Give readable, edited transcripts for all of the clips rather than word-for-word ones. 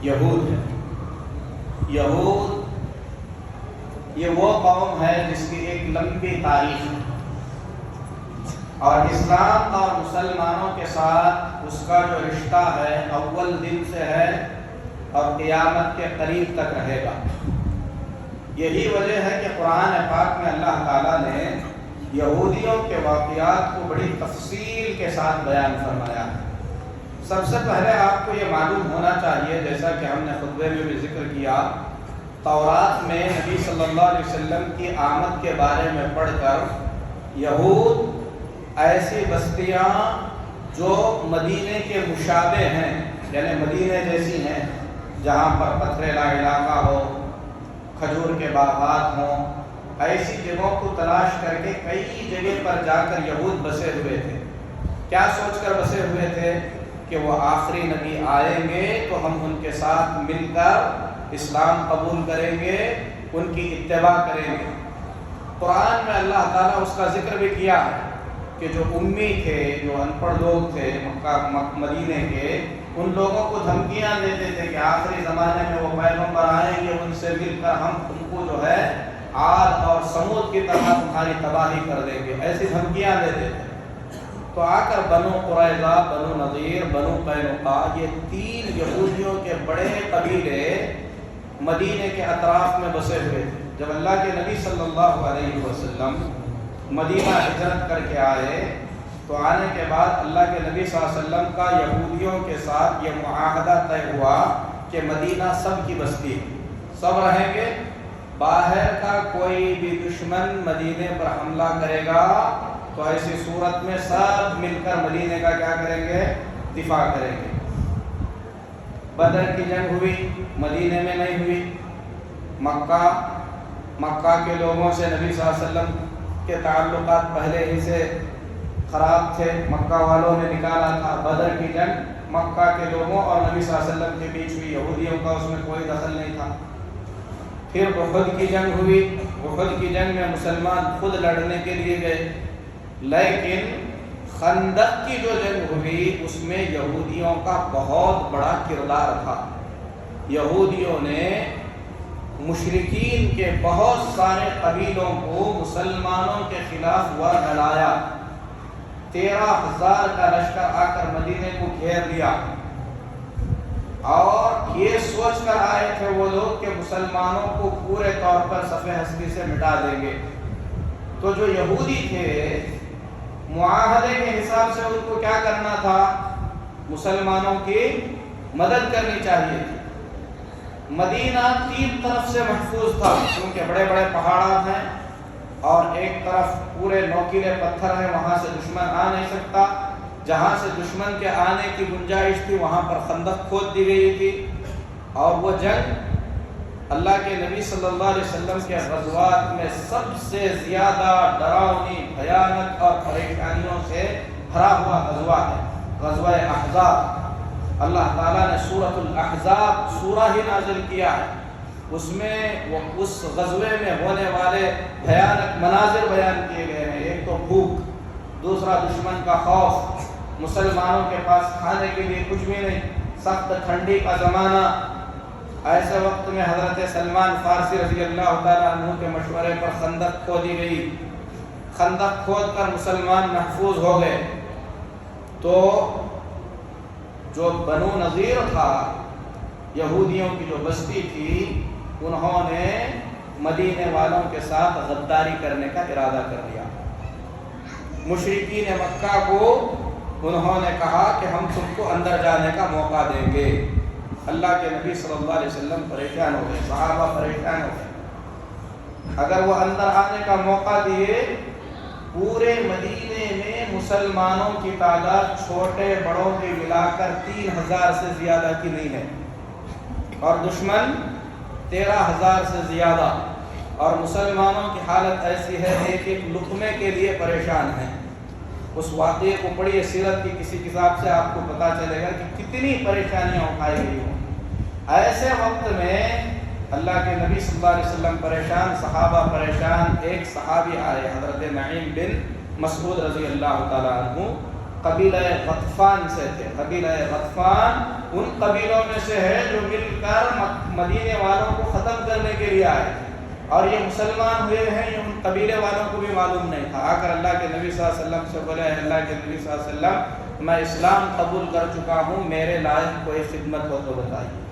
یہود ہے۔ یہود یہ وہ قوم ہے جس کی ایک لمبی تاریخ ہے، اور اسلام اور مسلمانوں کے ساتھ اس کا جو رشتہ ہے اول دن سے ہے اور قیامت کے قریب تک رہے گا۔ یہی وجہ ہے کہ قرآن پاک میں اللہ تعالیٰ نے یہودیوں کے واقعات کو بڑی تفصیل کے ساتھ بیان فرمایا ہے۔ سب سے پہلے آپ کو یہ معلوم ہونا چاہیے، جیسا کہ ہم نے خطبے میں بھی ذکر کیا، تورات میں نبی صلی اللہ علیہ وسلم کی آمد کے بارے میں پڑھ کر یہود ایسی بستیاں جو مدینے کے مشابہ ہیں، یعنی مدینے جیسی ہیں، جہاں پر پتھریلا علاقہ ہو، کھجور کے باغات ہوں، ایسی جگہوں کو تلاش کر کے کئی جگہ پر جا کر یہود بسے ہوئے تھے۔ کیا سوچ کر بسے ہوئے تھے؟ کہ وہ آخری نبی آئیں گے تو ہم ان کے ساتھ مل کر اسلام قبول کریں گے، ان کی اتباع کریں گے۔ قرآن میں اللہ تعالیٰ اس کا ذکر بھی کیا ہے کہ جو امی تھے، جو ان پڑھ لوگ تھے مدینے کے، ان لوگوں کو دھمکیاں دیتے تھے کہ آخری زمانے میں وہ پیغمبر آئیں گے، ان سے مل کر ہم تم کو جو ہے عاد اور سمود کی طرح تمہاری تباہی کر دیں گے، ایسی دھمکیاں دیتے تھے۔ تو آ کر بنو قریظہ، بنو نذیر، بنو قینقاع، یہ تین یہودیوں کے بڑے قبیلے مدینے کے اطراف میں بسے ہوئے تھے۔ جب اللہ کے نبی صلی اللہ علیہ وسلم مدینہ ہجرت کر کے آئے تو آنے کے بعد اللہ کے نبی صلی اللہ علیہ وسلم کا یہودیوں کے ساتھ یہ معاہدہ طے ہوا کہ مدینہ سب کی بستی ہے، سب رہیں گے، باہر کا کوئی بھی دشمن مدینے پر حملہ کرے گا تو ایسی صورت میں سب مل کر مدینے کا کیا کریں گے؟ دفاع کریں گے۔ بدر کی جنگ ہوئی، مدینے میں نہیں ہوئی۔ مکہ کے لوگوں سے نبی صلی اللہ علیہ وسلم کے تعلقات پہلے ہی سے خراب تھے، مکہ والوں نے نکالا تھا۔ بدر کی جنگ مکہ کے لوگوں اور نبی صلی اللہ علیہ وسلم کے بیچ ہوئی، یہودیوں کا اس میں کوئی دخل نہیں تھا۔ پھر احد کی جنگ ہوئی، احد کی جنگ میں مسلمان خود لڑنے کے لیے گئے، لیکن خندق کی جو جنگ ہوئی اس میں یہودیوں کا بہت بڑا کردار تھا۔ یہودیوں نے مشرکین کے بہت سارے قبیلوں کو مسلمانوں کے خلاف ڈلایا۔ 13,000 کا لشکر آ کر مدینے کو گھیر لیا، اور یہ سوچ کر آئے تھے وہ لوگ کہ مسلمانوں کو پورے طور پر صفِ ہستی سے مٹا دیں گے۔ تو جو یہودی تھے معاہدے کے حساب سے ان کو کیا کرنا تھا؟ مسلمانوں کی مدد کرنی چاہیے تھی۔ مدینہ تین طرف سے محفوظ تھا، کیونکہ بڑے بڑے پہاڑات ہیں اور ایک طرف پورے نوکیلے پتھر ہیں، وہاں سے دشمن آ نہیں سکتا۔ جہاں سے دشمن کے آنے کی گنجائش تھی وہاں پر خندق کھود دی گئی تھی، اور وہ جنگ اللہ کے نبی صلی اللہ علیہ وسلم کے غزوات میں سب سے زیادہ ڈراؤنی، بھیانک اور پریشانیوں سے بھرا ہوا غزوہ ہے، غزوہ احزاب۔ اللہ تعالیٰ نے سورۃ الاحزاب سورہ ہی نازل کیا ہے، اس میں وہ اس غزوے میں ہونے والے بھیانک مناظر بیان کیے گئے ہیں۔ ایک تو بھوک، دوسرا دشمن کا خوف، مسلمانوں کے پاس کھانے کے لیے کچھ بھی نہیں، سخت ٹھنڈی کا زمانہ۔ ایسے وقت میں حضرت سلمان فارسی رضی اللہ تعالیٰ عنہ کے مشورے پر خندق کھودی گئی۔ خندق کھود کر مسلمان محفوظ ہو گئے۔ تو جو بنو نذیر تھا، یہودیوں کی جو بستی تھی، انہوں نے مدینے والوں کے ساتھ غداری کرنے کا ارادہ کر لیا۔ مشرکین مکہ کو انہوں نے کہا کہ ہم تم کو اندر جانے کا موقع دیں گے۔ اللہ کے نبی صلی اللہ علیہ وسلم پریشان ہو گئے، صحابہ پریشان ہو گئے۔ اگر وہ اندر آنے کا موقع دیے، پورے مدینے میں مسلمانوں کی تعداد چھوٹے بڑوں کے ملا کر 3,000 سے زیادہ کی نہیں ہے، اور دشمن 13,000 سے زیادہ، اور مسلمانوں کی حالت ایسی ہے ایک ایک لقمے کے لیے پریشان ہیں۔ اس واقعے کو پڑھیے، سیرت کی کسی کتاب سے آپ کو پتہ چلے گا کہ کتنی پریشانیاں اٹھائی گئی ہوں۔ ایسے وقت میں اللہ کے نبی صلی اللہ علیہ وسلم پریشان، صحابہ پریشان۔ ایک صحابی آئے، حضرت نعیم بن مسعود رضی اللہ تعالیٰ عنہ، قبیلہ غطفان سے تھے۔ قبیلہ غطفان ان قبیلوں میں سے ہے جو مل کر مدینے والوں کو ختم کرنے کے لیے آئے تھے، اور یہ مسلمان ہوئے ہیں، یہ ان قبیلے والوں کو بھی معلوم نہیں تھا۔ آ کر اللہ کے نبی صلی اللہ علیہ وسلم سے بولے، اے اللہ کے نبی صلی اللہ علیہ وسلم، میں اسلام قبول کر چکا ہوں، میرے لائق کوئی خدمت ہو تو بتائیے۔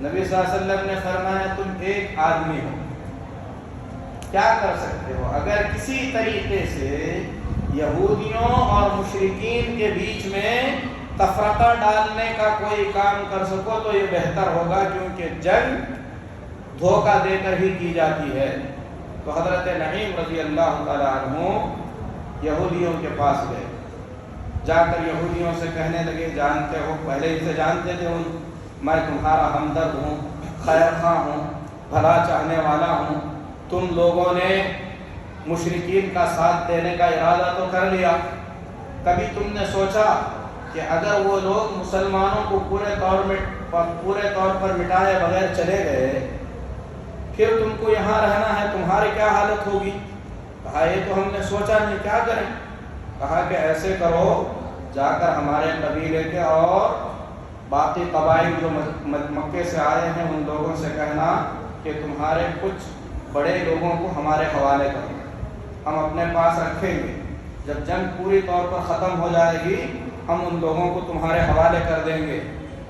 نبی صلی اللہ علیہ وسلم نے فرمایا، تم ایک آدمی ہو، کیا کر سکتے ہو؟ اگر کسی طریقے سے یہودیوں اور مشرکین کے بیچ میں تفرقہ ڈالنے کا کوئی کام کر سکو تو یہ بہتر ہوگا، کیونکہ جنگ دھوکہ دے کر ہی کی جاتی ہے۔ تو حضرت نعیم رضی اللہ تعالیٰ عنہ یہودیوں کے پاس گئے، جا کر یہودیوں سے کہنے لگے، جانتے ہو، پہلے ہی سے جانتے تھے، میں تمہارا ہمدرد ہوں، خیر خواہ ہوں، بھلا چاہنے والا ہوں، تم لوگوں نے مشرکین کا ساتھ دینے کا ارادہ تو کر لیا، کبھی تم نے سوچا کہ اگر وہ لوگ مسلمانوں کو پورے طور پر مٹائے بغیر چلے گئے، پھر تم کو یہاں رہنا ہے، تمہاری کیا حالت ہوگی؟ کہا یہ تو ہم نے سوچا نہیں، کیا کریں؟ کہا کہ ایسے کرو، جا کر ہمارے قبیلے کے اور باقی قبائل جو مکے سے آئے ہیں ان لوگوں سے کہنا کہ تمہارے کچھ بڑے لوگوں کو ہمارے حوالے کرو، ہم اپنے پاس رکھیں گے، جب جنگ پوری طور پر ختم ہو جائے گی ہم ان لوگوں کو تمہارے حوالے کر دیں گے،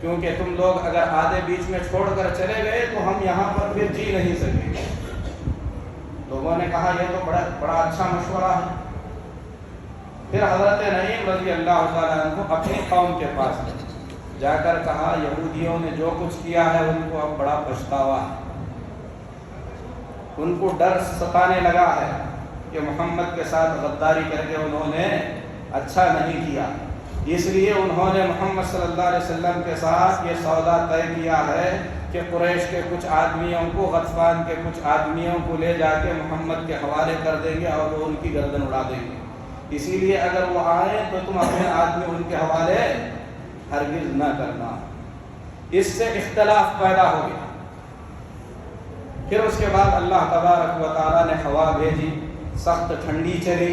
کیونکہ تم لوگ اگر آدھے بیچ میں چھوڑ کر چلے گئے تو ہم یہاں پر پھر جی نہیں سکیں گے۔ لوگوں نے کہا یہ تو بڑا اچھا مشورہ ہے۔ پھر حضرت نعیم رضی اللہ تعالیٰ عنہ اپنی قوم کے پاس گئے، جا کر کہا یہودیوں نے جو کچھ کیا ہے ان کو اب بڑا پچھتاوا ہے، ان کو ڈر ستانے لگا ہے کہ محمد کے ساتھ غداری کر کے انہوں نے اچھا نہیں کیا، اس لیے انہوں نے محمد صلی اللہ علیہ وسلم کے ساتھ یہ سودا طے کیا ہے کہ قریش کے کچھ آدمیوں کو، غطفان کے کچھ آدمیوں کو لے جا کے محمد کے حوالے کر دیں گے اور وہ ان کی گردن اڑا دیں گے، اسی لیے اگر وہ آئیں تو تم اپنے آدمی ان کے حوالے ہرگز نہ کرنا۔ اس سے اختلاف پیدا ہو گیا۔ پھر اس کے بعد اللہ تبارک و تعالیٰ نے ہوا بھیجی، سخت ٹھنڈی چلی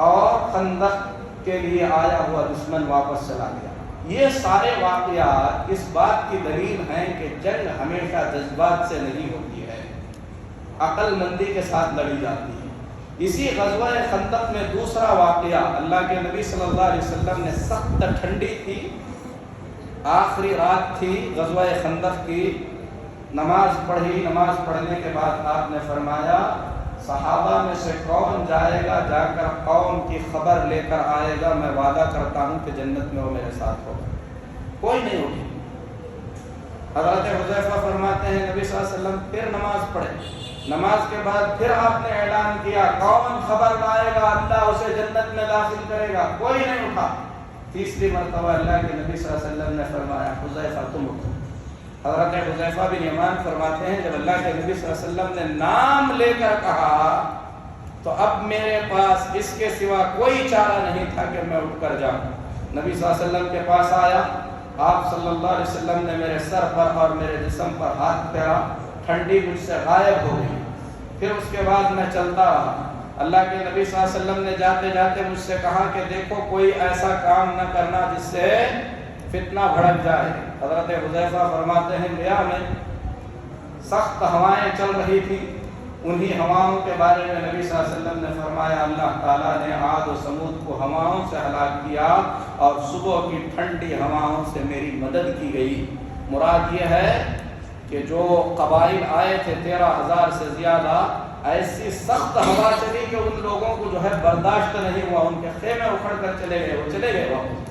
اور خندق کے لیے آیا ہوا دشمن واپس چلا گیا۔ یہ سارے واقعات اس بات کی دلیل ہیں کہ جنگ ہمیشہ جذبات سے نہیں ہوتی ہے، عقل مندی کے ساتھ لڑی جاتی ہے۔ اسی غزوہ خندق میں دوسرا واقعہ، اللہ کے نبی صلی اللہ علیہ وسلم نے، سخت ٹھنڈی تھی، آخری رات تھی غزوہ خندق کی، نماز پڑھی، نماز پڑھنے کے بعد آپ نے فرمایا صحابہ میں سے کون جائے گا، جا کر قوم کی خبر لے کر آئے گا، میں وعدہ کرتا ہوں کہ جنت میں وہ میرے ساتھ ہوگا۔ کوئی نہیں اٹھی۔ حضرت حذیفہ فرماتے ہیں نبی صلی اللہ علیہ وسلم پھر نماز پڑھے، نماز کے بعد پھر آپ نے اعلان کیا کون خبر لائے گا اللہ اسے جنت میں داخل کرے گا، کوئی نہیں اٹھا۔ تیسری مرتبہ اللہ کے نبی صلی اللہ علیہ وسلم نے فرمایا حذیفہ تم اٹھو۔ حضرت حذیفہ بن یمان فرماتے ہیں جب اللہ کے نبی صلی اللہ علیہ وسلم نے نام لے کر کہا تو اب میرے پاس اس کے سوا کوئی چارہ نہیں تھا کہ میں اٹھ کر جاؤں۔ نبی صلی اللہ علیہ وسلم کے پاس آیا، آپ صلی اللہ علیہ وسلم نے میرے سر پر اور میرے جسم پر ہاتھ پھیرا، ٹھنڈی مجھ سے غائب ہو گئی۔ پھر اس کے بعد میں چلتا رہا۔ اللہ کے نبی صلی اللہ علیہ وسلم نے جاتے جاتے مجھ سے کہا کہ دیکھو کوئی ایسا کام نہ کرنا جس سے فتنہ بھڑک جائے۔ حضرت حذیفہ فرماتے ہیں گیا میں، سخت ہوائیں چل رہی تھی، انہی ہواؤں کے بارے میں نبی صلی اللہ علیہ وسلم نے فرمایا اللہ تعالیٰ نے عاد و سمود کو ہواؤں سے ہلاک کیا اور صبح کی ٹھنڈی ہواؤں سے میری مدد کی گئی۔ مراد یہ ہے کہ جو قبائل آئے تھے 13,000 سے زیادہ، ایسی سخت ہوا چلی کہ ان لوگوں کو جو ہے برداشت نہیں ہوا، ان کے خیمے اکھڑ کر چلے گئے، وہ چلے گئے واپس۔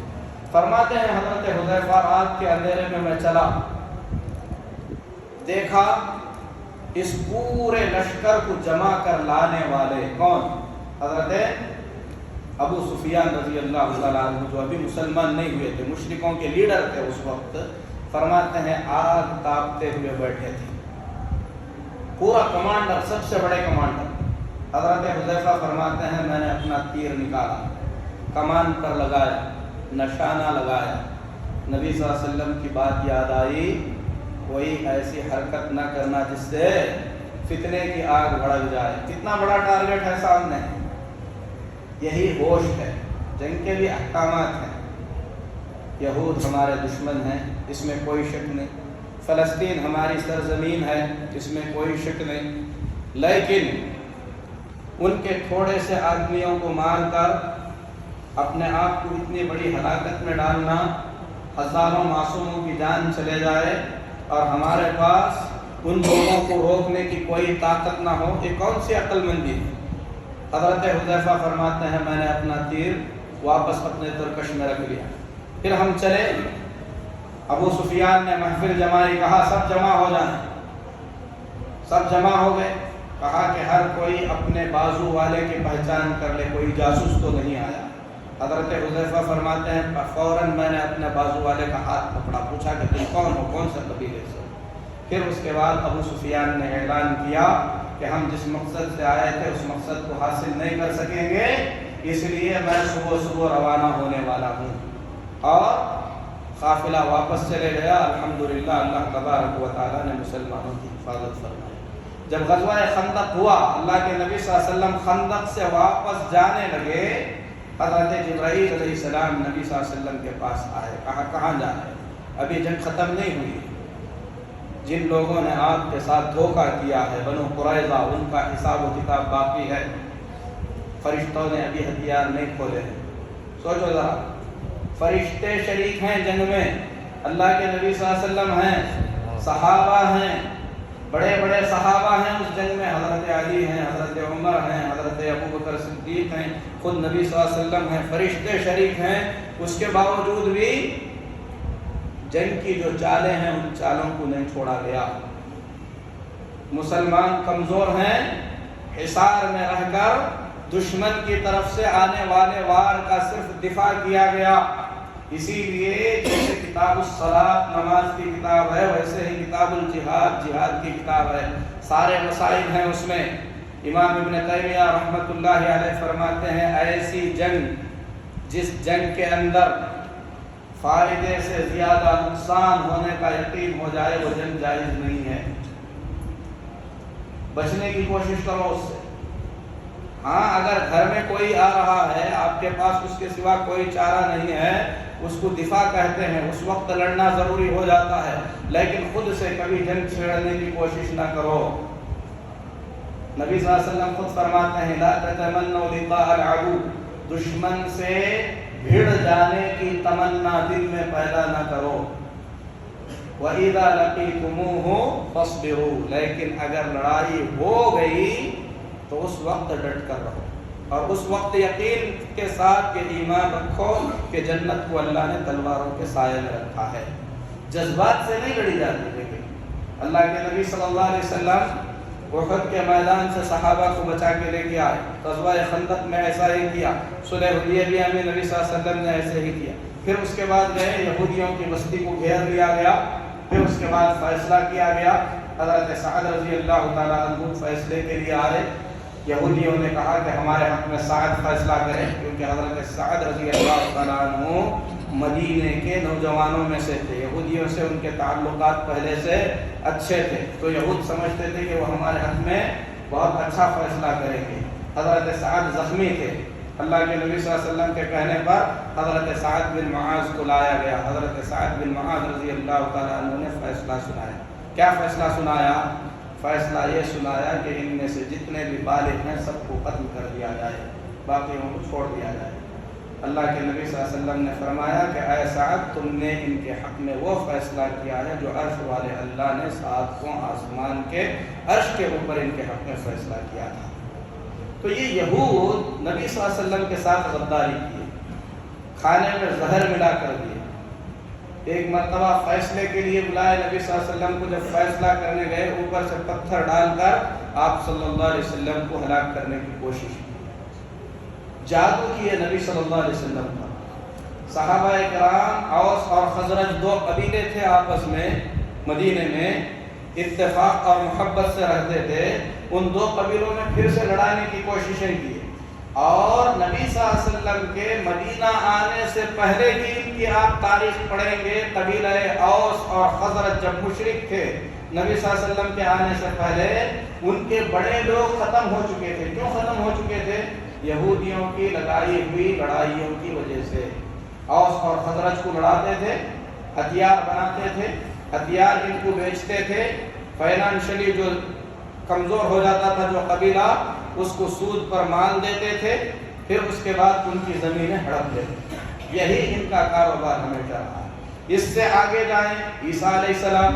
فرماتے ہیں حضرت حذیفہ رات کے اندھیرے میں چلا، دیکھا اس پورے لشکر کو جمع کر لانے والے کون؟ حضرت ابو سفیان رضی اللہ تعالیٰ عنہ، جو ابھی مسلمان نہیں ہوئے تھے، مشرکوں کے لیڈر تھے اس وقت۔ فرماتے ہیں آگ تاپتے ہوئے بیٹھے تھے، پورا کمانڈر، سب سے بڑے کمانڈر۔ حضرت حذیفہ فرماتے ہیں میں نے اپنا تیر نکالا، کمان پر لگایا، نشانہ لگایا، نبی صلی اللہ علیہ وسلم کی بات یاد آئی، کوئی ایسی حرکت نہ کرنا جس سے فتنے کی آگ بھڑک جائے۔ کتنا بڑا ٹارگٹ ہے سامنے، یہی ہوش ہے، جنگ کے بھی احکامات ہیں۔ یہود ہمارے دشمن ہیں، اس میں کوئی شک نہیں، فلسطین ہماری سرزمین ہے، اس میں کوئی شک نہیں، لیکن ان کے تھوڑے سے آدمیوں کو مار کر اپنے آپ کو اتنی بڑی ہلاکت میں ڈالنا، ہزاروں معصوموں کی جان چلے جائے اور ہمارے پاس ان لوگوں کو روکنے کی کوئی طاقت نہ ہو، یہ کون سی عقل مندی ہے؟ حضرت حذیفہ فرماتے ہیں میں نے اپنا تیر واپس اپنے ترکش میں رکھ لیا۔ پھر ہم چلے، ابو سفیان نے محفل جمائی، کہا سب جمع ہو جائیں، سب جمع ہو گئے، کہا کہ ہر کوئی اپنے بازو والے کی پہچان کر لے، کوئی جاسوس تو نہیں آیا۔ حضرت حذیفہ فرماتے ہیں فوراً میں نے اپنے بازو والے کا ہاتھ پکڑا، پوچھا کہ تم کون ہو، کون سے قبیلے سے؟ پھر اس کے بعد ابو سفیان نے اعلان کیا کہ ہم جس مقصد سے آئے تھے اس مقصد کو حاصل نہیں کر سکیں گے، اس لیے میں صبح صبح روانہ ہونے والا ہوں، اور قافلہ واپس چلے گیا۔ الحمدللہ اللہ تبارک و تعالیٰ نے مسلمانوں کی حفاظت فرمائی۔ جب غزوہ خندق ہوا، اللہ کے نبی صلی اللہ علیہ وسلم خندق سے واپس جانے لگے، حضرت جبرائیل علیہ السلام نبی صلی اللہ علیہ وسلم کے پاس آئے، کہا کہاں جا رہے ہیں؟ ابھی جنگ ختم نہیں ہوئی، جن لوگوں نے آپ کے ساتھ دھوکہ کیا ہے بنو قریظہ، ان کا حساب و کتاب باقی ہے، فرشتوں نے ابھی ہتھیار نہیں کھولے ہیں۔ سوچو ذرا، فرشتے شریک ہیں جنگ میں، اللہ کے نبی صلی اللہ علیہ وسلم ہیں، صحابہ ہیں، بڑے بڑے صحابہ ہیں اس جنگ میں، حضرت علی ہیں، حضرت عمر ہیں، حضرت ابو بکر صدیق ہیں، خود نبی صلی اللہ علیہ وسلم ہیں، فرشتے شریک ہیں، اس کے باوجود بھی جنگ کی جو چالیں ہیں ان چالوں کو نہیں چھوڑا گیا۔ مسلمان کمزور ہیں، حصار میں رہ کر دشمن کی طرف سے آنے والے وار کا صرف دفاع کیا گیا۔ اسی لیے جیسے کتاب الصلاۃ نماز کی کتاب ہے، ویسے ہی کتاب الجہاد جہاد کی کتاب ہے، سارے مسائل ہیں اس میں۔ امام ابن تیمیہ رحمۃ اللہ علیہ فرماتے ہیں ایسی جنگ جس جنگ کے اندر فائدے سے زیادہ نقصان ہونے کا یقین ہو جائے وہ جنگ جائز نہیں ہے، بچنے کی کوشش کرو اس سے۔ ہاں اگر گھر میں کوئی آ رہا ہے، آپ کے پاس اس کے سوا کوئی چارہ نہیں ہے، اس کو دفاع کہتے ہیں، اس وقت لڑنا ضروری ہو جاتا ہے، لیکن خود سے کبھی جنگ چھیڑنے کی کوشش نہ کرو۔ نبی صلی اللہ علیہ وسلم خود فرماتے ہیں لا تتمنوا لقاء العدو، دشمن سے بھڑ جانے کی تمنا دل میں پیدا نہ کرو۔ وَإِذَا لَقِيتُمُوهُ فَاصْبِرُوا، لیکن اگر لڑائی ہو گئی تو اس وقت ڈٹ کر رہو، اور اس وقت یقین کے ساتھ کہ ایمان رکھو کہ جنت کو اللہ نے تلواروں کے سائے میں رکھا ہے۔ جذبات سے نہیں لڑی جاتی، لیکن اللہ کے نبی صلی اللہ علیہ وسلم احد کے میدان سے صحابہ کو بچا کے لے کے آئے، غزوہ خندق میں ایسا ہی کیا، صلح حدیبیہ میں نبی صلی اللہ علیہ وسلم نے ایسے ہی کیا۔ پھر اس کے بعد گئے، یہودیوں کی بستی کو گھیر لیا گیا، پھر اس کے بعد فیصلہ کیا گیا۔ حضرت سعد رضی اللہ تعالیٰ عنہ فیصلے کے لیے آئے، یہودیوں نے کہا کہ ہمارے حق میں سعد فیصلہ کریں، کیونکہ حضرت سعد رضی اللہ تعالیٰ عنہ مدینے کے نوجوانوں میں سے تھے، یہودیوں سے ان کے تعلقات پہلے سے اچھے تھے، تو یہود سمجھتے تھے کہ وہ ہمارے حق میں بہت اچھا فیصلہ کریں گے۔ حضرت سعد زخمی تھے، اللہ کے نبی صلی اللہ علیہ وسلم کے کہنے پر حضرت سعد بن معاذ کو لایا گیا۔ حضرت سعد بن معاذ رضی اللہ تعالیٰ عنہ نے فیصلہ سنایا۔ کیا فیصلہ سنایا؟ فیصلہ یہ سنایا کہ ان میں سے جتنے بھی بالغ ہیں سب کو قتل کر دیا جائے، باقیوں کو چھوڑ دیا جائے۔ اللہ کے نبی صلی اللہ علیہ وسلم نے فرمایا کہ اے سعد، تم نے ان کے حق میں وہ فیصلہ کیا ہے جو عرش والے اللہ نے ساتواں آسمان کے عرش کے اوپر ان کے حق میں فیصلہ کیا تھا۔ تو یہ یہود نبی صلی اللہ علیہ وسلم کے ساتھ غداری کی، کھانے میں زہر ملا کر دیے۔ ایک مرتبہ فیصلے کے لیے بلائے نبی صلی اللہ علیہ وسلم کو، جب فیصلہ کرنے گئے اوپر سے پتھر ڈال کر آپ صلی اللہ علیہ وسلم کو ہلاک کرنے کی کوشش کی، جادو کیے نبی صلی اللہ علیہ وسلم پر۔ صحابہ کرام اوس اور خزرج دو قبیلے تھے، آپس میں مدینے میں اتفاق اور محبت سے رہتے تھے، ان دو قبیلوں میں پھر سے لڑانے کی کوششیں کی، اور نبی صلی اللہ علیہ وسلم کے مدینہ آنے سے پہلے کی ان کی آپ تاریخ پڑھیں گے، قبیلہ اوس اور خزرج جب مشرک تھے، نبی صلی اللہ علیہ وسلم کے آنے سے پہلے ان کے بڑے لوگ ختم ہو چکے تھے۔ کیوں ختم ہو چکے تھے؟ یہودیوں کی لگائی ہوئی لڑائیوں کی وجہ سے۔ اوس اور خزرج کو لڑاتے تھے، ہتھیار بناتے تھے، ہتھیار ان کو بیچتے تھے، فائنانشلی جو کمزور ہو جاتا تھا جو قبیلہ اس کو سود پر مال دیتے تھے، پھر اس کے بعد ان کی زمینیں ہڑپ دیتے تھے۔ یہی ان کا کاروبار ہمیشہ رہا۔ اس سے آگے جائیں، عیسیٰ علیہ السلام،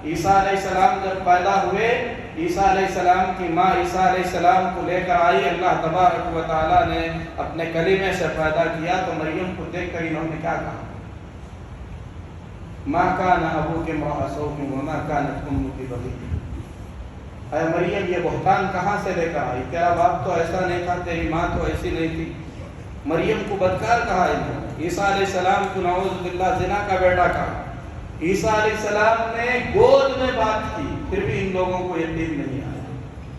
عیسیٰ علیہ السلام جب پیدا ہوئے، عیسیٰ علیہ السلام کی ماں عیسیٰ علیہ السلام کو لے کر آئی، اللہ تبارک و تعالیٰ نے اپنے کلمے سے پیدا کیا، تو مریم کو دیکھ کر انہوں نے کیا کہا؟ مَا كَانَ أَبُوكِ امْرَأَ سَوْءٍ وَمَا كَانَتْ أُمُّكِ بَغِيًّا۔ اے مریم یہ بہتان کہاں سے لے کر آئی؟ تیرا باپ تو ایسا نہیں تھا، تیری ماں تو ایسی نہیں تھی۔ مریم کو بدکار کہا انہوں نے، عیسیٰ علیہ السلام کو نعوذ باللہ زنا کا بیٹا کہا۔ عیسیٰ علیہ السلام نے گود میں بات کی، پھر بھی ان لوگوں کو یقین نہیں آیا۔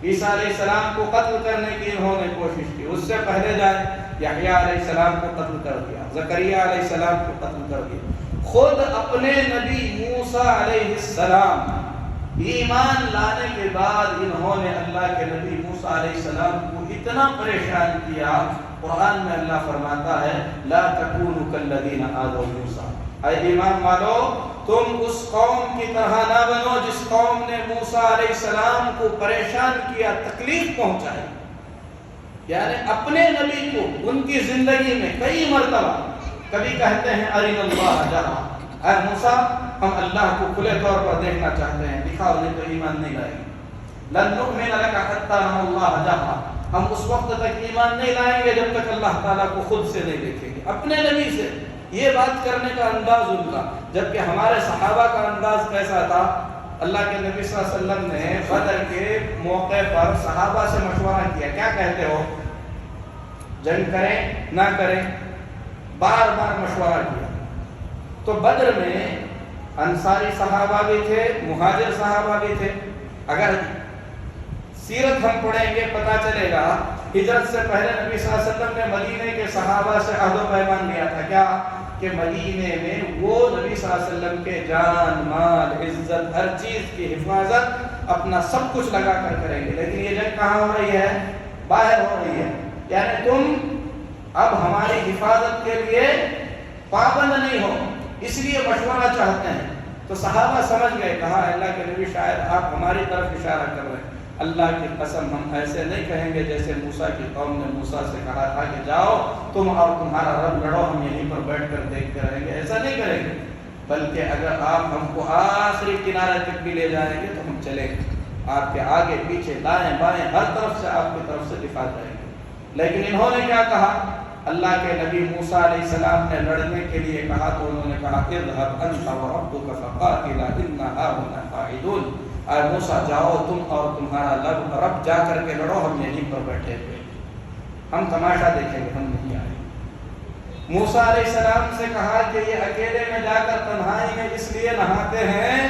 عیسیٰ علیہ السلام کو قتل کرنے کی انہوں نے کوشش کی، اس سے پہلے جائے یحییٰ علیہ السلام کو قتل کر دیا، زکریا علیہ السلام کو قتل کر دیا۔ خود اپنے نبی موسیٰ علیہ السلام ایمان لانے کے بعد انہوں نے اللہ کے نبی موسیٰ علیہ السلام کو اتنا پریشان کیا، قرآن میں اللہ فرماتا ہے لا تکونوا کالذین آذوا موسیٰ، اے ایمان والو تم اس قوم کی طرح نہ بنو جس قوم نے موسیٰ علیہ السلام کو پریشان کیا، تکلیف پہنچائی۔ یعنی اپنے نبی کو ان کی زندگی میں کئی مرتبہ کبھی کہتے ہیں ارنا اللہ جہرا، اے موسیٰ ہم اللہ کو کھلے طور پر دیکھنا چاہتے ہیں، دکھاؤ نہیں تو ایمان نہیں لائیں گے۔ لن نؤمن لک حتی نرى اللہ جہرا، ہم اس وقت تک ایمان نہیں لائیں گے جب تک اللہ تعالیٰ کو خود سے نہیں دیکھیں گے۔ اپنے نبی سے یہ بات کرنے کا انداز ان کا، جبکہ ہمارے صحابہ کا انداز کیسا تھا؟ اللہ کے نبی صلی اللہ علیہ وسلم نے بدر کے موقع پر صحابہ سے مشورہ کیا، کیا کہتے ہو؟ جنگ کریں نہ کریں؟ بار بار مشورہ کیا۔ تو بدر میں انصاری صحابہ بھی تھے، مہاجر صحابہ بھی تھے۔ اگر سیرت ہم پڑھیں گے پتہ چلے گا ہجرت سے پہلے نبی صلی اللہ علیہ وسلم نے مدینے کے صحابہ سے عہد و پیمان لیا تھا، کیا کہ مدینے میں وہ نبی صلی اللہ علیہ وسلم کے جان مال عزت ہر چیز کی حفاظت اپنا سب کچھ لگا کر کریں گے۔ لیکن یہ جنگ کہاں ہو رہی ہے؟ باہر ہو رہی ہے، یعنی تم اب ہماری حفاظت کے لیے پابند نہیں ہو، اس لیے مشورہ چاہتے ہیں۔ تو صحابہ سمجھ گئے، کہا اللہ کے نبی شاید آپ ہماری طرف اشارہ کر رہے ہیں، اللہ کی قسم ہم ایسے نہیں کہیں گے جیسے موسیٰ کی قوم نے موسیٰ سے کہا تھا کہ جاؤ تم اور تمہارا رب لڑو، ہم یہیں پر بیٹھ کر دیکھتے رہیں گے، ایسا نہیں کریں گے، بلکہ اگر آپ ہم کو آخری کنارے تک بھی لے جائیں گے تو ہم چلیں گے، آپ کے آگے پیچھے دائیں بائیں ہر طرف سے آپ کی طرف سے دفاع کریں گے۔ لیکن انہوں نے کیا کہا؟ اللہ کے نبی موسیٰ علیہ السلام نے لڑنے کے لیے کہا تو انہوں نے کہا اذهب انت وربك فقاتلا انا هاهنا قاعدون، اے موسیٰ جاؤ تم اور تمہارا رب جا کر کے لڑو، ہم یہیں پر بیٹھے ہوئے، ہم تماشا دیکھیں گے، ہم نہیں آئے۔ موسیٰ علیہ السلام سے کہا کہ یہ اکیلے میں جا کر تنہائی میں اس لیے نہاتے ہیں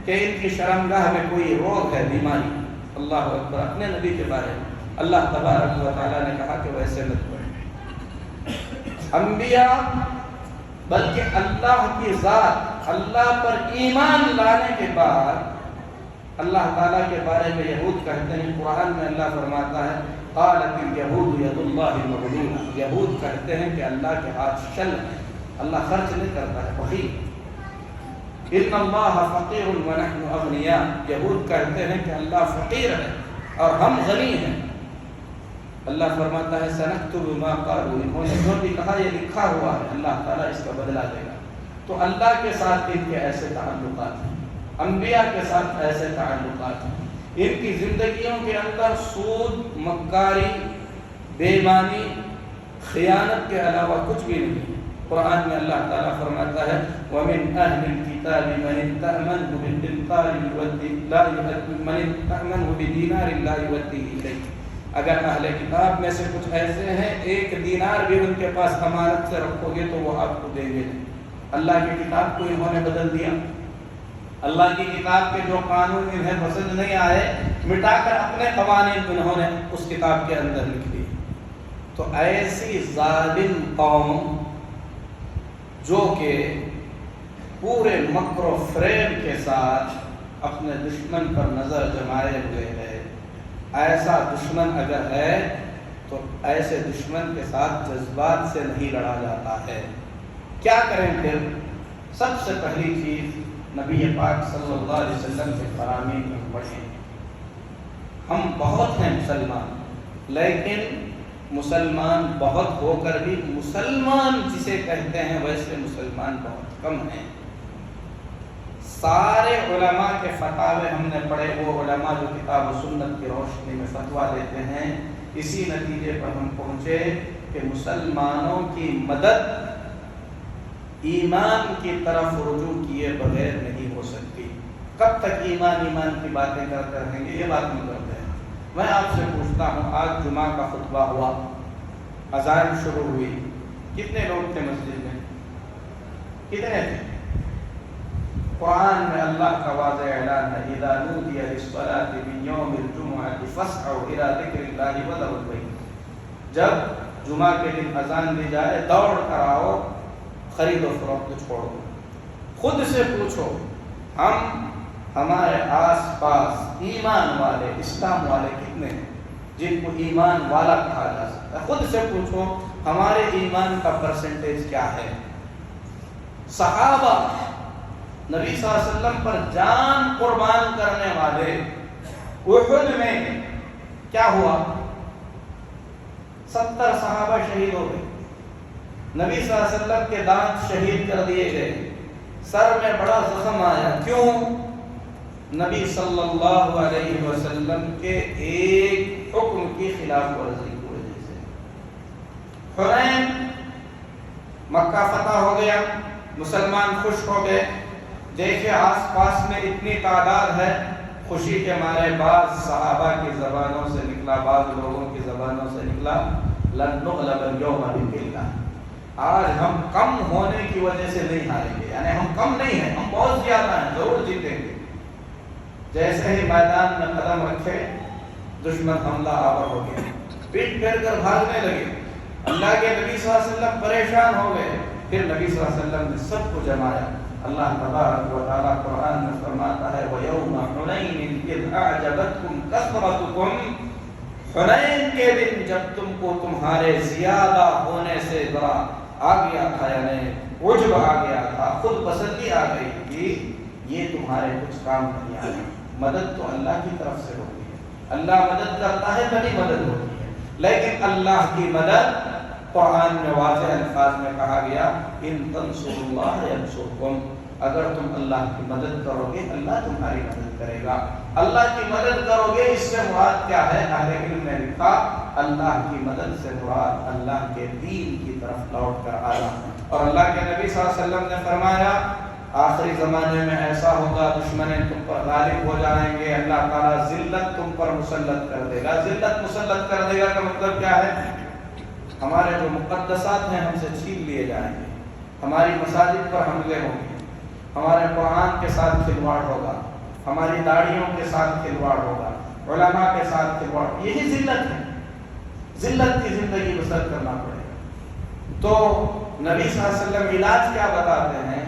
کہ ان کی شرمگاہ میں کوئی روگ ہے، بیماری۔ اللہ اکبر، اپنے نبی کے بارے میں اللہ تبارک و تعالیٰ نے کہا کہ ویسے مت پڑھیں۔ انبیاء بلکہ اللہ کی ذات، اللہ پر ایمان لانے کے بعد اللہ تعالیٰ کے بارے میں یہود کہتے ہیں، قرآن میں اللہ فرماتا ہے قالت الیہود ید اللہ مغلولہ، یہود کہتے ہیں کہ اللہ کے ہاتھ شل ہے، اللہ خرچ نہیں کرتا ہے، بخیل۔ ان اللہ فقیر ونحن اغنیاء، یہود کہتے ہیں کہ اللہ فقیر ہے اور ہم غنی ہیں۔ اللہ فرماتا ہے سنکتب ما قالوا، انہوں نے جو بھی کہا یہ لکھا ہوا ہے، اللہ تعالیٰ اس کا بدلہ دے گا۔ تو اللہ کے ساتھ ان کے ایسے تعلقات ہیں، انبیاء کے ساتھ ایسے تعلقات ہیں، ان کی زندگیوں کے اندر سود، مکاری، بے ایمانی، خیانت کے علاوہ کچھ بھی نہیں۔ قرآن میں اللہ تعالیٰ فرماتا ہے وَمِنْ أَهْلِ الْكِتَابِ مَنِ اسْتَأْمَنْهُ بِدِينَارٍ لَا يُؤَدِّيهِ إِلَيْكَ، اگر اہل کتاب میں سے کچھ ایسے ہیں ایک دینار بھی ان کے پاس امانت سے رکھو گے تو وہ آپ کو دیں گے نہیں۔ اللہ کی کتاب کو انہوں نے بدل دیا، اللہ کی کتاب کے جو قانون انہیں پسند نہیں آئے مٹا کر اپنے قوانین انہوں نے اس کتاب کے اندر لکھ دیے۔ تو ایسی ظالم قوم جو کہ پورے مکر و فریب کے ساتھ اپنے دشمن پر نظر جمائے ہوئے ہے، ایسا دشمن اگر ہے تو ایسے دشمن کے ساتھ جذبات سے نہیں لڑا جاتا ہے، کیا کریں پھر؟ سب سے پہلی چیز نبی پاک صلی اللہ علیہ وسلم کے فرامین میں پڑھیں۔ ہم بہت ہیں مسلمان، لیکن مسلمان بہت ہو کر بھی مسلمان جسے کہتے ہیں ویسے مسلمان بہت کم ہیں۔ سارے علماء کے فتاوے ہم نے پڑھے، وہ علماء جو کتاب و سنت کی روشنی میں فتویٰ دیتے ہیں، اسی نتیجے پر ہم پہنچے کہ مسلمانوں کی مدد ایمان کی طرف رجوع کیے بغیر نہیں ہو سکتی۔ کب تک ایمان کی باتیں کرتے رہیں گے؟ یہ بات نہیں کرتے ہیں۔ میں آپ سے پوچھتا ہوں، آج جمعہ کا خطبہ ہوا، اذان شروع ہوئی، کتنے لوگ تھے مسجد میں؟ کتنے تھے؟ قرآن میں اللہ کا واضح اعلان ہے، اذا نودی للصلاۃ من یوم الجمعۃ فاسعوا الی ذکر اللہ وذروا البیع۔ جب جمعہ کے دن اذان دی جائے دوڑ کر آؤ، خرید و فروخت چھوڑو۔ خود سے پوچھو، ہم ہمارے آس پاس ایمان والے اسلام والے کتنے ہیں جن کو ایمان والا کہا جا سکتا ہے؟ خود سے پوچھو ہمارے ایمان کا پرسنٹیج کیا ہے؟ صحابہ نبی صلی اللہ علیہ وسلم پر جان قربان کرنے والے، احد میں کیا ہوا؟ 70 صحابہ شہید ہو گئے، نبی صلی اللہ علیہ وسلم کے دانت شہید کر دیے گئے، سر میں بڑا زخم آیا، کیوں؟ نبی صلی اللہ علیہ وسلم کے ایک حکم کی خلاف ورزی کی وجہ سے۔ حنین، مکہ فتح ہو گیا، مسلمان خوش ہو گئے، دیکھے آس پاس میں اتنی تعداد ہے، خوشی کے مارے بعض صحابہ کی زبانوں سے نکلا، بعض لوگوں کی زبانوں سے نکلا، لن نغلب اليوم باللہ، آج ہم کم ہونے کی وجہ سے نہیں ہاریں گے، یعنی ہم کم نہیں ہیں، ہم بہت زیادہ ہیں، ضرور جیتیں گے۔ جیسے ہی میدان میں قدم رکھے دشمن حملہ آور ہو گیا، پیٹ پھیر کر بھاگنے لگے، اللہ کے نبی صلی اللہ علیہ وسلم پریشان ہو گئے، پھر نبی صلی اللہ علیہ وسلم نے سب کو جمایا۔ اللہ تبارک و تعالیٰ قرآن میں فرماتا ہے وَيَوْمَ حُنَيْنٍ إِذْ أَعْجَبَتْكُمْ كَثْرَتُكُمْ، حنین کے دن جب تم کو تمہارے زیادہ ہونے سے ذرا آ گیا تھا، یعنی عجب آ گیا تھا، خود پسندی آ گئی کہ یہ تمہارے کچھ کام نہیں آئے۔ مدد تو اللہ کی طرف سے ہوتی ہے، اللہ مدد کرتا ہے تبھی مدد ہوتی ہے، لیکن اللہ کی مدد قرآن میں واضح الفاظ میں کہا گیا ان تنصروا اللہ ینصرکم، اگر تم اللہ کی مدد کرو گے اللہ تمہاری مدد کرے گا۔ اللہ کی مدد کرو گے اس سے مراد کیا ہے؟ اہل علم نے لکھا اللہ کی مدد سے مراد اللہ کے دین کی طرف لوٹ کر آنا، اور اللہ کے نبی صلی اللہ علیہ وسلم نے فرمایا آخری زمانے میں ایسا ہوگا دشمن تم پر غالب ہو جائیں گے، اللہ تعالیٰ ذلت تم پر مسلط کر دے گا۔ ذلت مسلط کر دے گا کا مطلب کیا ہے؟ ہمارے جو مقدسات ہیں ہم سے چھین لیے جائیں گے، ہماری مساجد پر حملے ہوں گے، ہمارے قرآن کے ساتھ کھلواڑ ہوگا، ہماری داڑھیوں کے ساتھ کھلواڑ ہوگا، علماء کے ساتھ کھلواڑ، یہی ذلت ہے، ذلت کی زندگی بسر کرنا پڑے گا۔ تو نبی صلی اللہ علیہ وسلم علاج کیا بتاتے ہیں؟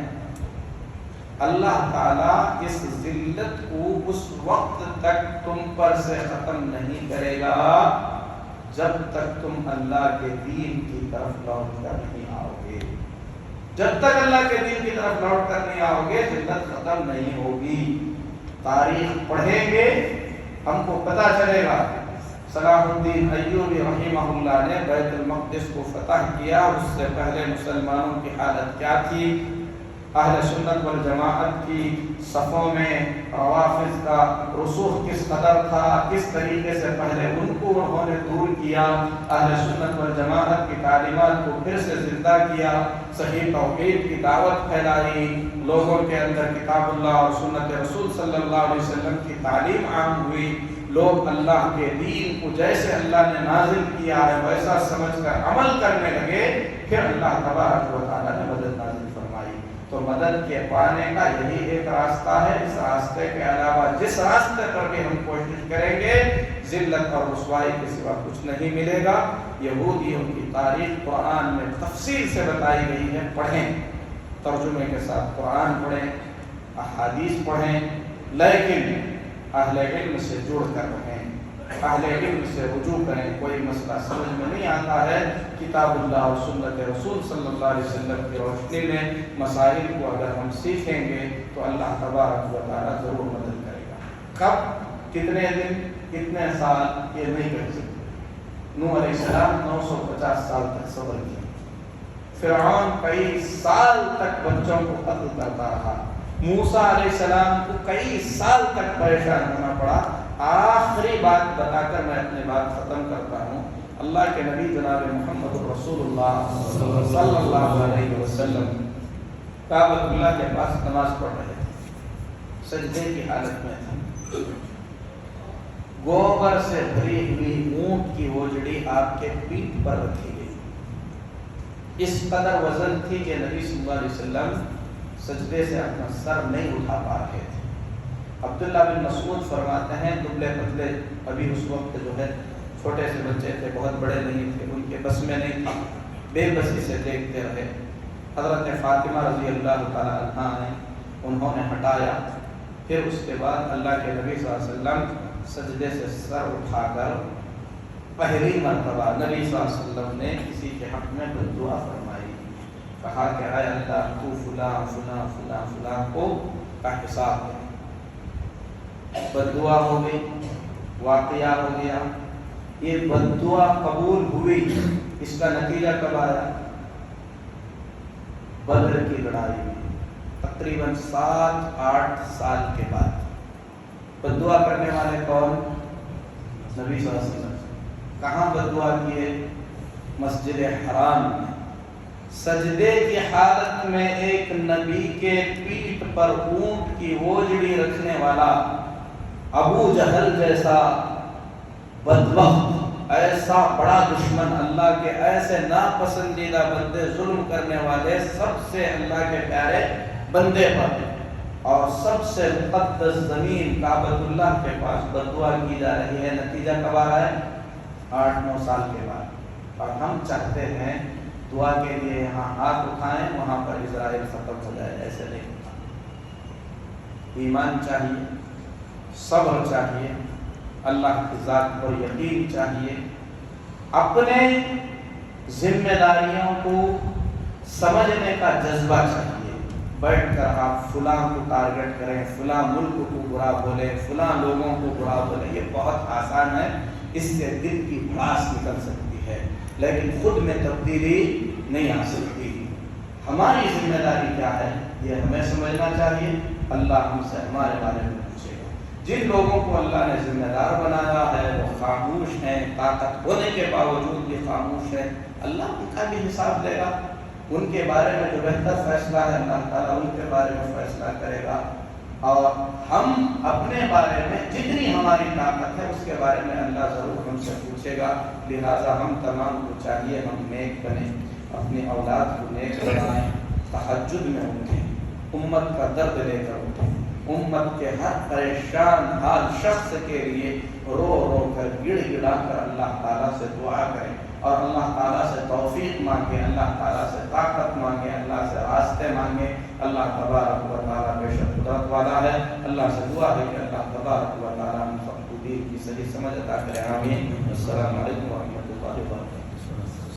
اللہ تعالیٰ اس ذلت کو اس وقت تک تم پر سے ختم نہیں کرے گا جب تک تم اللہ کے دین کی طرف لوٹ کر نہیں آؤ گے۔ جب تک اللہ کے دین کی طرف لوٹ کر نہیں آؤ گے ذلت ختم نہیں ہوگی۔ تاریخ پڑھیں گے ہم کو پتہ چلے گا صلاح الدین ایوبی رحمہ اللہ نے بیت المقدس کو فتح کیا، اس سے پہلے مسلمانوں کی حالت کیا تھی، اہل سنت والجماعت کی صفوں میں روافض کا رسوخ کس قدر تھا، کس طریقے سے پہلے ان کو انہوں نے دور کیا، اہل سنت والجماعت کی تعلیمات کو پھر سے زندہ کیا، صحیح توحید کی دعوت پھیلائی، لوگوں کے اندر کتاب اللہ اور سنت رسول صلی اللہ علیہ وسلم کی تعلیم عام ہوئی، لوگ اللہ کے دین کو جیسے اللہ نے نازل کیا ہے ویسا سمجھ کر عمل کرنے لگے، پھر اللہ تبارک و تعالیٰ نے مدد نازل فرمائی۔ تو مدد کے پانے کا یہی ایک راستہ ہے، اس راستے کے علاوہ جس راستے پر بھی ہم کوشش کریں گے ذلت اور رسوائی کے سوا کچھ نہیں ملے گا۔ یہودیوں کی تاریخ قرآن میں تفصیل سے بتائی گئی ہے، پڑھیں، ترجمے کے ساتھ قرآن پڑھیں، احادیث پڑھیں، لیکن اہل علم سے جڑ کر رہیں۔ اہل علم سے رجوع کریں. کوئی مسئلہ سمجھ میں نہیں آتا ہے کتاب اللہ اور سنت رسول صلی اللہ علیہ وسلم کی روشنی میں مسائل کو اگر ہم سیکھیں گے تو اللہ تبارک و تعالیٰ ضرور مدد کرے گا. کب، کتنے دن، کتنے سال یہ نہیں کر سکتے. نوح علیہ السلام 950 سال تک صبر کیا. فرعون کئی سال تک بچوں کو قتل کرتا رہا. موسیٰ علیہ السلام کو کئی سال تک پریشان ہونا پڑا. آخری بات بتا کر میں اپنی بات ختم کرتا ہوں. اللہ کے نبی جناب محمد رسول اللہ صلی اللہ علیہ وسلم کعبۃ اللہ کے پاس نماز پڑھ رہے تھے، سجدے کی حالت میں تھے. گوبر سے بھری ہوئی اونٹ کی اوجڑی آپ کے پیٹھ پر رکھی گئی. اس قدر وزن تھی کہ نبی صلی اللہ علیہ وسلم سجدے سے اپنا سر نہیں اٹھا پا رہے تھے. عبداللہ بن مسعود فرماتے ہیں دبلے پتلے، ابھی اس وقت جو ہے چھوٹے سے بچے تھے، بہت بڑے نہیں تھے، ان کے بس میں نہیں تھا، بے بسی سے دیکھتے رہے. حضرت فاطمہ رضی اللہ تعالیٰ عنہا نے انہوں نے ہٹایا. پھر اس کے بعد اللہ کے نبی صلی اللہ علیہ وسلم سجدے سے سر اٹھا کر پہلی مرتبہ نبی صلی اللہ علیہ وسلم نے کسی کے حق میں بد دعا فرمائی. کہا کہ اے اللہ تو فلاں فلاں فلاں فلاں کو کا حساب ہے. بد دعا ہو گئی، واقعہ ہو گیا. یہ بد دعا قبول ہوئی. اس کا نتیجہ کب آیا؟ بدر کی لڑائی میں تقریباً 7-8 سال کے بعد. بد دعا کرنے والے کون؟ نبی صلی اللہ علیہ وسلم. کہاں بد دعا کیے؟ مسجد حرام میں سجدے کی حالت میں ایک نبی کے پیٹھ پر اونٹ کی اوجڑی رکھنے والا ابو جہل جیسا بدبخت، ایسا بڑا دشمن، اللہ کے ایسے ناپسندیدہ بندے، ظلم کرنے والے، سب سے اللہ کے پیارے بندے پر اور سب سے مقدس زمین کعبۃ اللہ کے پاس بد دعا کی جا رہی ہے. نتیجہ کب آ رہا ہے؟ 8-9 سال کے بعد. اور ہم چاہتے ہیں دعا کے لیے یہاں ہاتھ اٹھائیں، وہاں پر اسرائیل ختم ہو جائے. ایسے نہیں ہوتا. ایمان چاہیے، صبر چاہیے، اللہ کی ذات پر یقین چاہیے، اپنے ذمہ داریوں کو سمجھنے کا جذبہ چاہیے. بیٹھ کر آپ فلاں کو ٹارگٹ کریں، فلاں ملک کو برا بولیں، فلاں لوگوں کو برا بولیں، یہ بہت آسان ہے. اس سے دل کی بھڑاس نکل سکتی ہے لیکن خود میں تبدیلی نہیں آ سکتی. ہماری ذمہ داری کیا ہے یہ ہمیں سمجھنا چاہیے. اللہ ہم سے ہمارے بارے میں پوچھے گا. جن لوگوں کو اللہ نے ذمہ دار بنایا ہے وہ خاموش ہیں، طاقت ہونے کے باوجود بھی خاموش ہیں. اللہ ان کا بھی حساب لے گا. ان کے بارے میں جو بہتر فیصلہ ہے اللہ تعالیٰ ان کے بارے میں فیصلہ کرے گا. اور ہم اپنے بارے میں جتنی ہماری طاقت ہے اس کے بارے میں اللہ ضرور ہم سے پوچھے گا. لہٰذا ہم تمام کو چاہیے ہم نیک بنیں، اپنی اولاد کو نیک بنائیں، تہجد میں اٹھیں، امت کا درد لے کر اٹھیں، امت کے ہر پریشان حال شخص کے لیے رو رو کر گڑ گڑا کر اللہ تعالیٰ سے دعا کریں اور اللہ تعالیٰ سے توفیق مانگیں، اللہ تعالیٰ سے طاقت مانگیں، اللہ سے راستے مانگیں. اللہ تبارک و تعالیٰ بے شک قدرت والا ہے. اللہ سے دعا ہے کہ اللہ تبارک و تعالیٰ ہم سب کو دین کی صحیح سمجھ عطا کرے. آمین. السلام علیکم ورحمۃ اللہ وبرکاتہ.